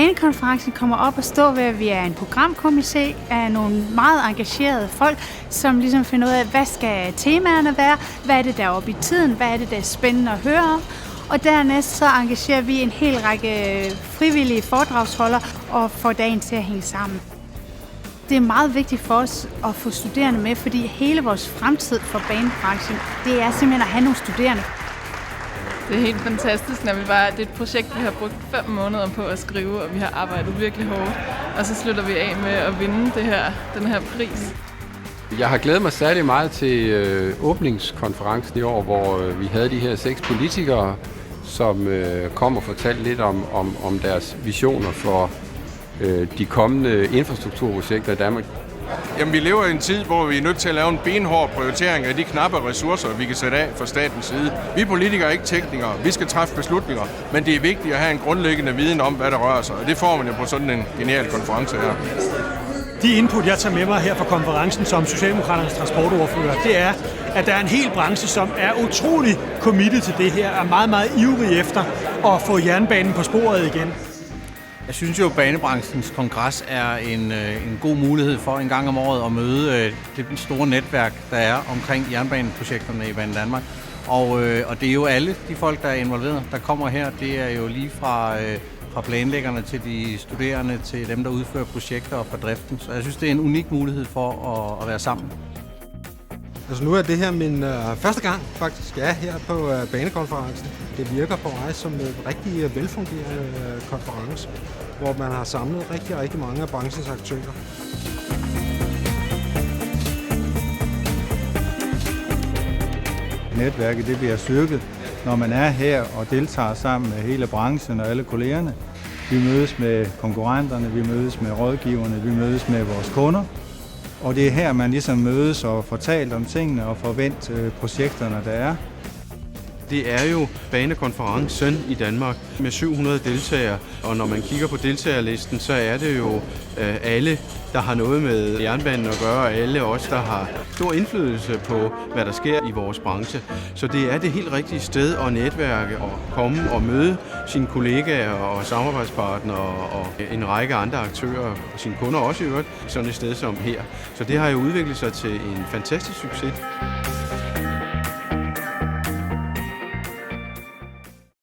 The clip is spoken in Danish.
Banekonferencen kommer op og stå ved, at vi er en programkomité af nogle meget engagerede folk, som ligesom finder ud af, hvad skal temaerne være, hvad er det der er oppe i tiden, hvad er det der er spændende at høre om. Og dernæst så engagerer vi en hel række frivillige foredragsholdere og får dagen til at hænge sammen. Det er meget vigtigt for os at få studerende med, fordi hele vores fremtid for banebranchen, det er simpelthen at have nogle studerende. Det er helt fantastisk, når det er et projekt, vi har brugt 5 måneder på at skrive, og vi har arbejdet virkelig hårdt. Og så slutter vi af med at vinde den her pris. Jeg har glædet mig særlig meget til åbningskonferencen i år, hvor vi havde de her 6 politikere, som kom og fortalte lidt om deres visioner for de kommende infrastrukturprojekter i Danmark. Jamen, vi lever i en tid, hvor vi er nødt til at lave en benhård prioritering af de knappe ressourcer, vi kan sætte af fra statens side. Vi politikere er ikke teknikere, vi skal træffe beslutninger, men det er vigtigt at have en grundlæggende viden om, hvad der rører sig, og det får man jo på sådan en genial konference her. De input, jeg tager med mig her fra konferencen som Socialdemokraternes transportordfører, det er, at der er en hel branche, som er utrolig committed til det her, er meget, meget ivrig efter at få jernbanen på sporet igen. Jeg synes jo, at banebranchens kongres er en god mulighed for en gang om året at møde det store netværk, der er omkring jernbaneprojekterne i Banedanmark. Og det er jo alle de folk, der er involveret, der kommer her. Det er jo lige fra planlæggerne til de studerende, til dem, der udfører projekter og for driften. Så jeg synes, det er en unik mulighed for at være sammen. Altså nu er det her min første gang faktisk her på banekonferencen. Det virker på mig som en rigtig velfungerende konference, hvor man har samlet rigtig mange af branchens aktører. Netværket det bliver styrket, når man er her og deltager sammen med hele branchen og alle kollegerne. Vi mødes med konkurrenterne, vi mødes med rådgiverne, vi mødes med vores kunder. Og det er her, man ligesom mødes og får talt om tingene og får vendt projekterne, der er. Det er jo banekonferencen i Danmark med 700 deltagere, og når man kigger på deltagerlisten, så er det jo alle, der har noget med jernbanen at gøre, og alle os, der har stor indflydelse på, hvad der sker i vores branche. Så det er det helt rigtige sted at netværke og komme og møde sine kollegaer og samarbejdspartnere og en række andre aktører, og sine kunder også i øvrigt, sådan et sted som her. Så det har jo udviklet sig til en fantastisk succes.